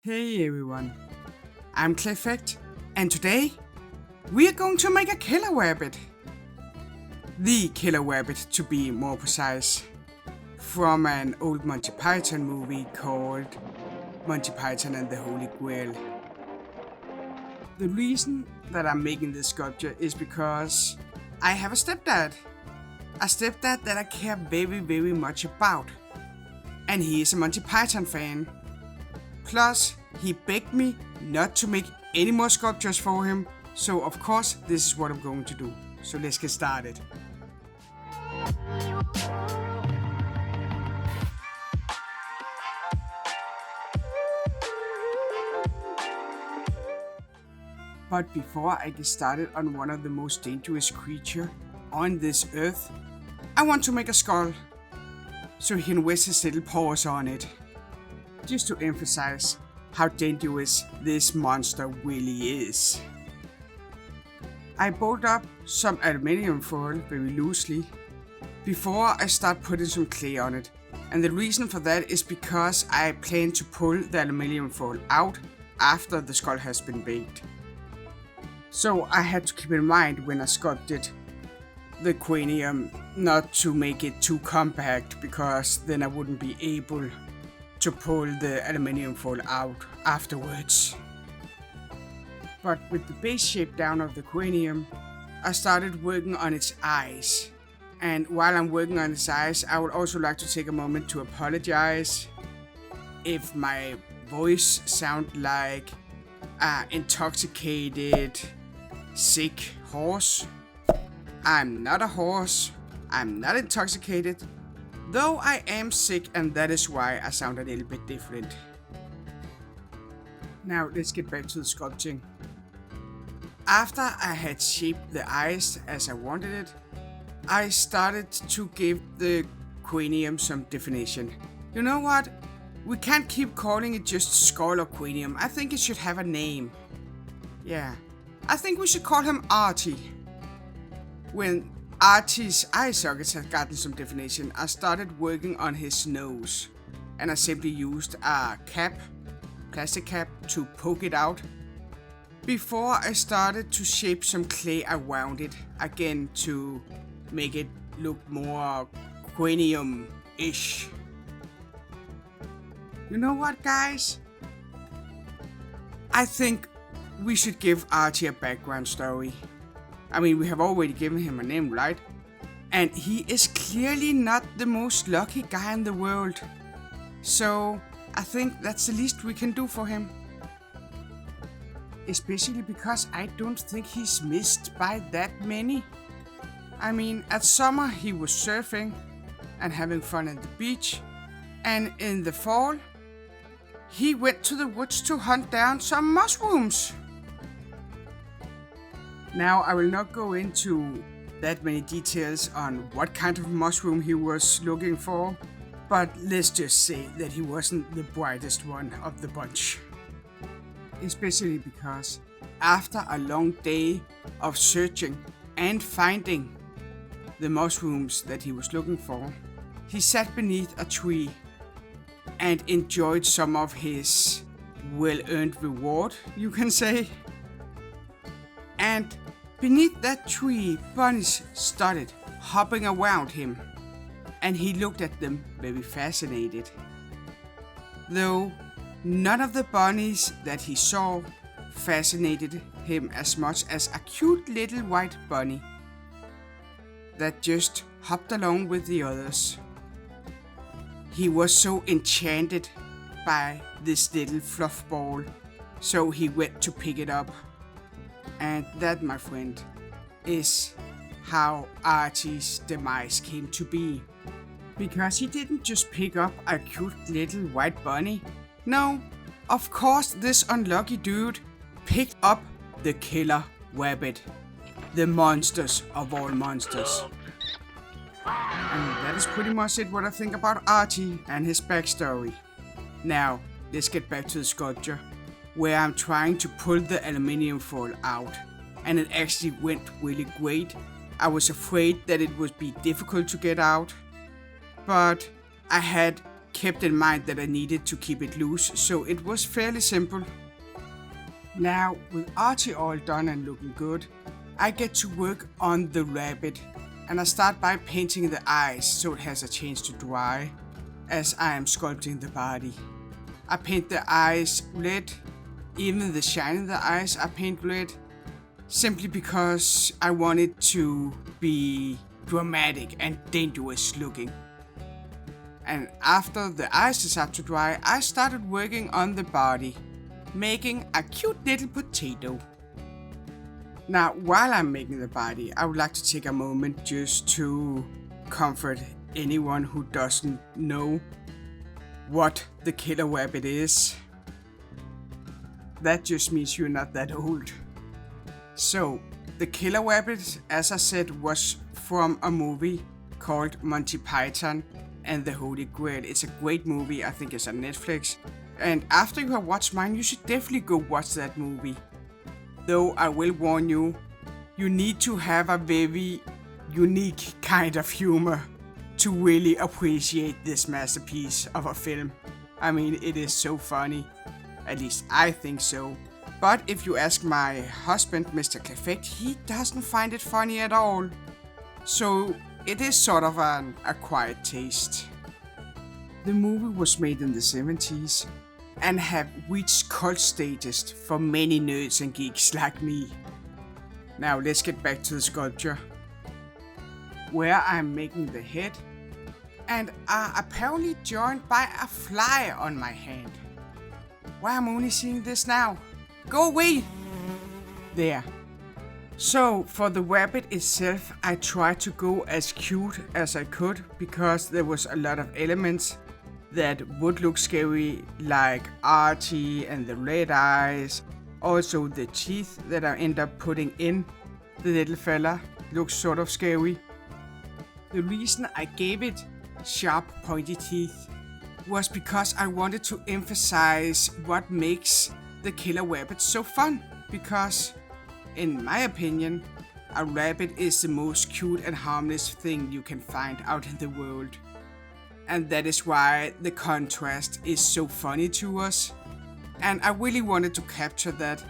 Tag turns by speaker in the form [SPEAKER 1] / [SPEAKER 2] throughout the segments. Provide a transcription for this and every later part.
[SPEAKER 1] Hey everyone, I'm Clayfect, and today we are going to make a killer rabbit. The killer rabbit, to be more precise, from an old Monty Python movie called Monty Python and the Holy Grail. The reason that I'm making this sculpture is because I have a stepdad that I care very much about, and he is a Monty Python fan. Plus, he begged me not to make any more sculptures for him, so of course this is what I'm going to do. So let's get started. But before I get started on one of the most dangerous creatures on this earth, I want to make a skull, so he can rest his little paws on it. Just to emphasize how dangerous this monster really is. I bolt up some aluminium foil very loosely before I start putting some clay on it, and the reason for that is because I plan to pull the aluminium foil out after the skull has been baked. So I had to keep in mind when I sculpted the cranium not to make it too compact, because then I wouldn't be able to pull the aluminium foil out afterwards. But with the base shape down of the cranium, I started working on its eyes. And while I'm working on its eyes, I would also like to take a moment to apologize if my voice sounds like an intoxicated, sick horse. I'm not a horse, I'm not intoxicated, though I am sick, and that is why I sound a little bit different. Now let's get back to the sculpting. After I had shaped the eyes as I wanted it, I started to give the cranium some definition. You know what? We can't keep calling it just skull or cranium. I think it should have a name. Yeah, I think we should call him Arti. When Arti's eye sockets had gotten some definition, I started working on his nose, and I simply used a plastic cap, to poke it out before I started to shape some clay around it, again to make it look more cranium-ish. You know what, guys? I think we should give Arti a background story. I mean, we have already given him a name, right? And he is clearly not the most lucky guy in the world. So, I think that's the least we can do for him. Especially because I don't think he's missed by that many. I mean, at summer he was surfing and having fun at the beach. And in the fall, he went to the woods to hunt down some mushrooms. Now, I will not go into that many details on what kind of mushroom he was looking for, but let's just say that he wasn't the brightest one of the bunch. Especially because after a long day of searching and finding the mushrooms that he was looking for, he sat beneath a tree and enjoyed some of his well-earned reward, you can say. And beneath that tree, bunnies started hopping around him, and he looked at them very fascinated. Though none of the bunnies that he saw fascinated him as much as a cute little white bunny that just hopped along with the others. He was so enchanted by this little fluff ball, so he went to pick it up. And that, my friend, is how Arti's demise came to be. Because he didn't just pick up a cute little white bunny. No, of course this unlucky dude picked up the killer rabbit. The monsters of all monsters. And that is pretty much it what I think about Arti and his backstory. Now, let's get back to the sculpture, where I'm trying to pull the aluminium foil out, and it actually went really great. I was afraid that it would be difficult to get out, but I had kept in mind that I needed to keep it loose, so it was fairly simple. Now, with Arti all done and looking good, I get to work on the rabbit, and I start by painting the eyes so it has a chance to dry as I am sculpting the body. I paint the eyes red, even the shine in the eyes I paint red, simply because I want it to be dramatic and dangerous looking. And after the eyes start to dry, I started working on the body, making a cute little potato. Now, while I'm making the body, I would like to take a moment just to comfort anyone who doesn't know what the killer rabbit is. That just means you're not that old. So, the killer rabbit, as I said, was from a movie called Monty Python and the Holy Grail. It's a great movie, I think it's on Netflix. And after you have watched mine, you should definitely go watch that movie. Though I will warn you, you need to have a very unique kind of humor to really appreciate this masterpiece of a film. I mean, it is so funny. At least I think so. But if you ask my husband, Mr. Clayfect, he doesn't find it funny at all. So it is sort of an acquired taste. The movie was made in the 70s and have reached cult status for many nerds and geeks like me. Now let's get back to the sculpture, where I'm making the head and are apparently joined by a fly on my hand. Why am I only seeing this now? Go away! There. So for the rabbit itself, I tried to go as cute as I could because there was a lot of elements that would look scary, like Arti and the red eyes. Also the teeth that I end up putting in the little fella looks sort of scary. The reason I gave it sharp pointy teeth was because I wanted to emphasize what makes the killer rabbit so fun, because in my opinion, a rabbit is the most cute and harmless thing you can find out in the world. And that is why the contrast is so funny to us. And I really wanted to capture that.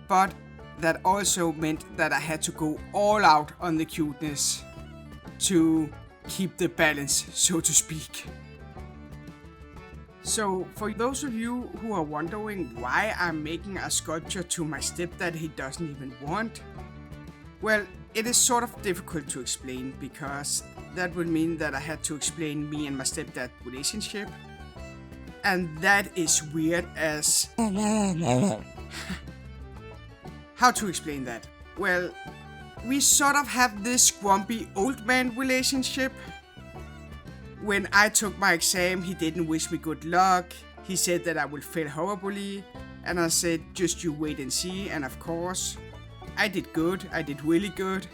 [SPEAKER 1] But that also meant that I had to go all out on the cuteness to keep the balance, so to speak. So, for those of you who are wondering why I'm making a sculpture to my stepdad he doesn't even want, well, it is sort of difficult to explain because that would mean that I had to explain me and my stepdad relationship. And that is weird as... How to explain that? Well, we sort of have this grumpy old man relationship. When I took my exam, he didn't wish me good luck. He said that I would fail horribly. And I said, just you wait and see. And of course, I did good. I did really good.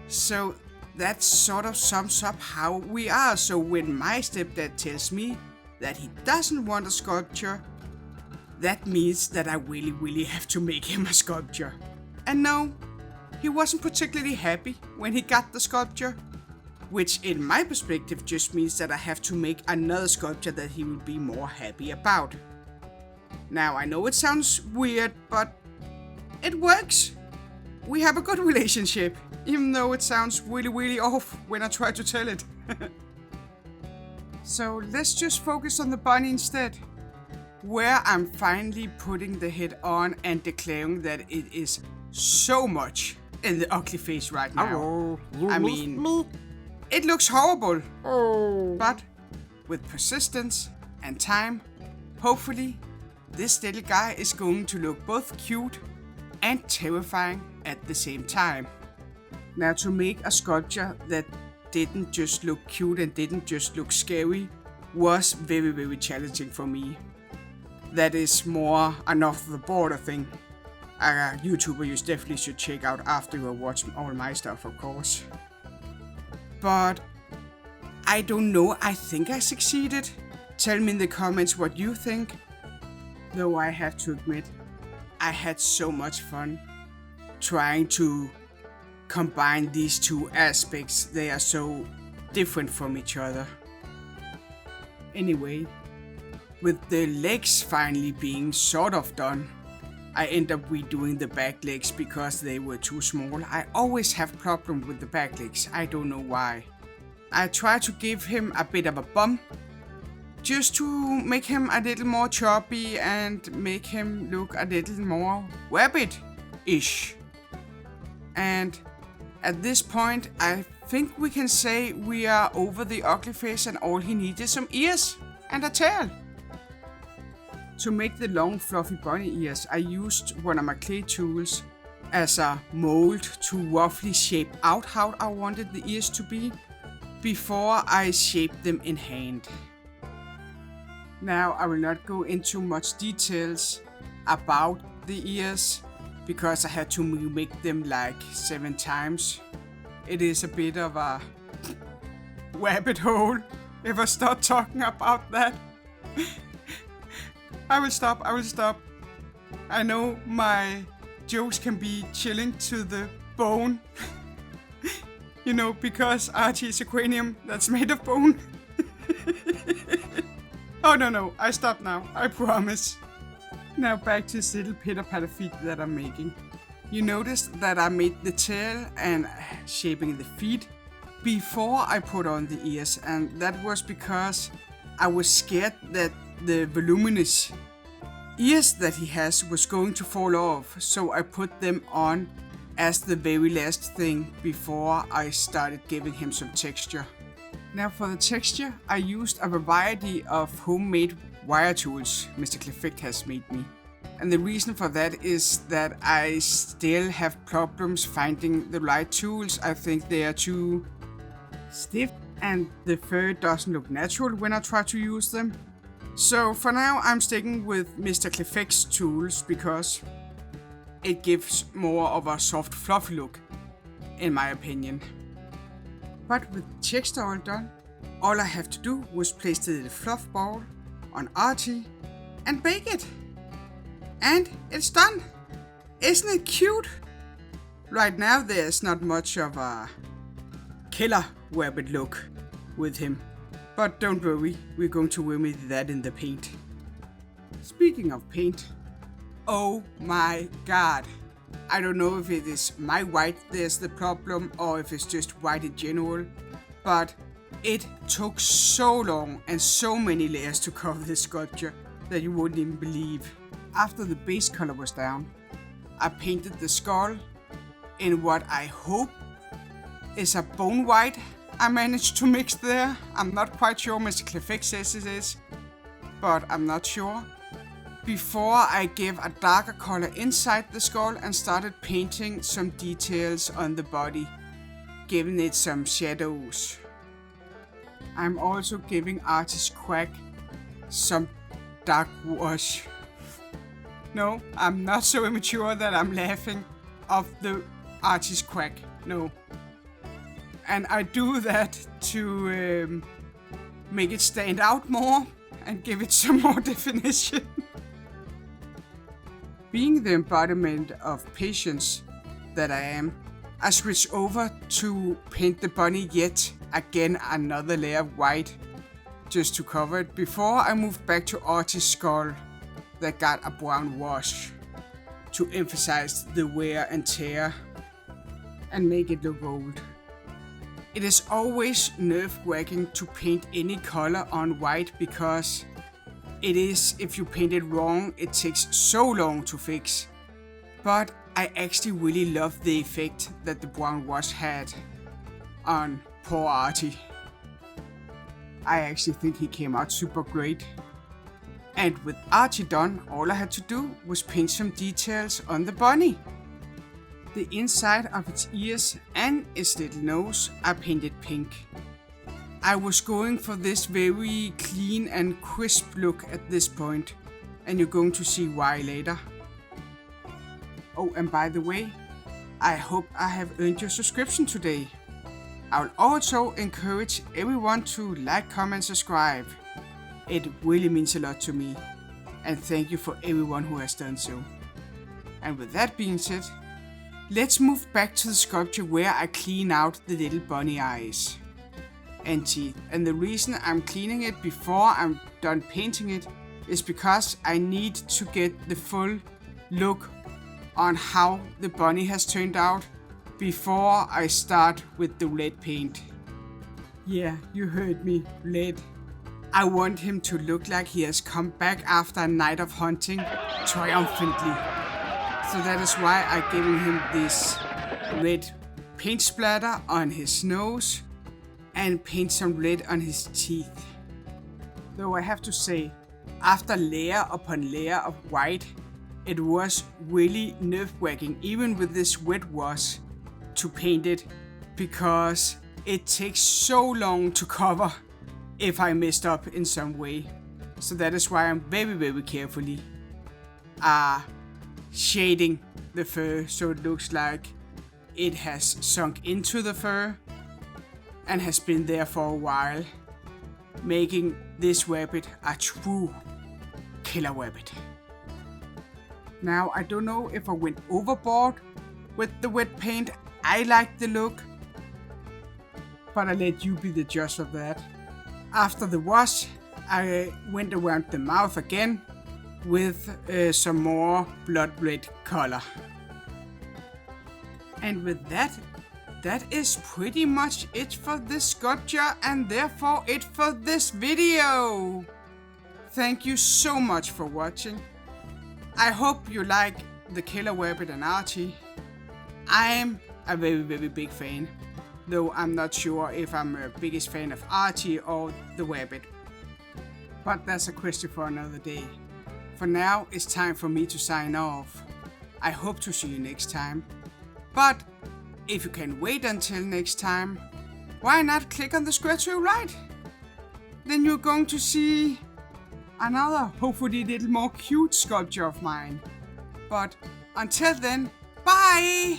[SPEAKER 1] So that sort of sums up how we are. So when my stepdad tells me that he doesn't want a sculpture, that means that I really have to make him a sculpture. And no, he wasn't particularly happy when he got the sculpture. Which in my perspective just means that I have to make another sculpture that he will be more happy about. Now I know it sounds weird, but it works. We have a good relationship, even though it sounds really off when I try to tell it. So let's just focus on the bunny instead, where I'm finally putting the head on and declaring that it is so much in the ugly face right now.
[SPEAKER 2] Hello,
[SPEAKER 1] I
[SPEAKER 2] miss
[SPEAKER 1] mean,
[SPEAKER 2] me?
[SPEAKER 1] it looks horrible,
[SPEAKER 2] Oh.
[SPEAKER 1] but with persistence and time, hopefully this little guy is going to look both cute and terrifying at the same time. Now, to make a sculpture that didn't just look cute and didn't just look scary was very challenging for me. That is more an off-the-border thing. A YouTuber you definitely should check out after you have watched all my stuff, of course. But I don't know, I think I succeeded. Tell me in the comments what you think. Though I have to admit, I had so much fun trying to combine these two aspects. They are so different from each other. Anyway, with the legs finally being sort of done, I end up redoing the back legs because they were too small. I always have problem with the back legs, I don't know why. I try to give him a bit of a bum, just to make him a little more chubby and make him look a little more rabbit-ish. And at this point, I think we can say we are over the ugly face and all he needs is some ears and a tail. To make the long fluffy bunny ears, I used one of my clay tools as a mold to roughly shape out how I wanted the ears to be before I shaped them in hand. Now I will not go into much details about the ears because I had to remake them like 7 times. It is a bit of a rabbit hole if I start talking about that. I will stop. I know my jokes can be chilling to the bone. You know, because Arti is a cranium that's made of bone. Oh no, I stop now, I promise. Now back to this little pitter-patter feet that I'm making. You noticed that I made the tail and shaping the feet before I put on the ears, and that was because I was scared that the voluminous ears that he has was going to fall off, so I put them on as the very last thing before I started giving him some texture. Now for the texture, I used a variety of homemade wire tools Mr. Clayfect has made me. And the reason for that is that I still have problems finding the right tools. I think they are too stiff and the fur doesn't look natural when I try to use them. So for now I'm sticking with Mr. Clayfect's tools because it gives more of a soft fluffy look, in my opinion. But with the texture all done, all I have to do was place the little fluff ball on Arti and bake it. And it's done! Isn't it cute? Right now there's not much of a killer rabbit look with him. But don't worry, we're going to remedy that in the paint. Speaking of paint, oh my god. I don't know if it is my white that's the problem or if it's just white in general, but it took so long and so many layers to cover this sculpture that you wouldn't even believe. After the base color was down, I painted the skull in what I hope is a bone white I managed to mix there. I'm not quite sure, Mr. Clayfect says it is, but I'm not sure. Before I gave a darker color inside the skull and started painting some details on the body, giving it some shadows. I'm also giving Arti's crack some dark wash. No, I'm not so immature that I'm laughing of the Arti's crack, no. And I do that to make it stand out more and give it some more definition. Being the embodiment of patience that I am, I switched over to paint the bunny yet again another layer of white just to cover it before I moved back to Arti's skull that got a brown wash to emphasize the wear and tear and make it look old. It is always nerve-wracking to paint any color on white because it is, if you paint it wrong, it takes so long to fix. But I actually really love the effect that the brown wash had on poor Arti. I actually think he came out super great. And with Arti done, all I had to do was paint some details on the bunny. The inside of its ears and its little nose I painted pink. I was going for this very clean and crisp look at this point, and you're going to see why later. Oh, and by the way, I hope I have earned your subscription today. I will also encourage everyone to like, comment, subscribe. It really means a lot to me, and thank you for everyone who has done so. And with that being said, let's move back to the sculpture where I clean out the little bunny eyes. and teeth. And the reason I'm cleaning it before I'm done painting it is because I need to get the full look on how the bunny has turned out before I start with the red paint. Yeah, you heard me, red. I want him to look like he has come back after a night of hunting triumphantly. So that is why I'm giving him this red paint splatter on his nose and paint some red on his teeth. Though I have to say, after layer upon layer of white, it was really nerve-wracking, even with this wet wash, to paint it, because it takes so long to cover if I messed up in some way. So that is why I'm very carefully shading the fur so it looks like it has sunk into the fur and has been there for a while, making this rabbit a true killer rabbit. Now, I don't know if I went overboard with the wet paint. I like the look, but I let you be the judge of that. After the wash, I went around the mouth again with some more blood red color. And with that, that is pretty much it for this sculpture and therefore it for this video. Thank you so much for watching. I hope you like the killer rabbit and Arti. I am a very big fan, though I'm not sure if I'm a biggest fan of Arti or the rabbit. But that's a question for another day. For now, it's time for me to sign off. I hope to see you next time. But if you can wait until next time, why not click on the square to your right? Then you're going to see another, hopefully a little more cute sculpture of mine. But until then, bye!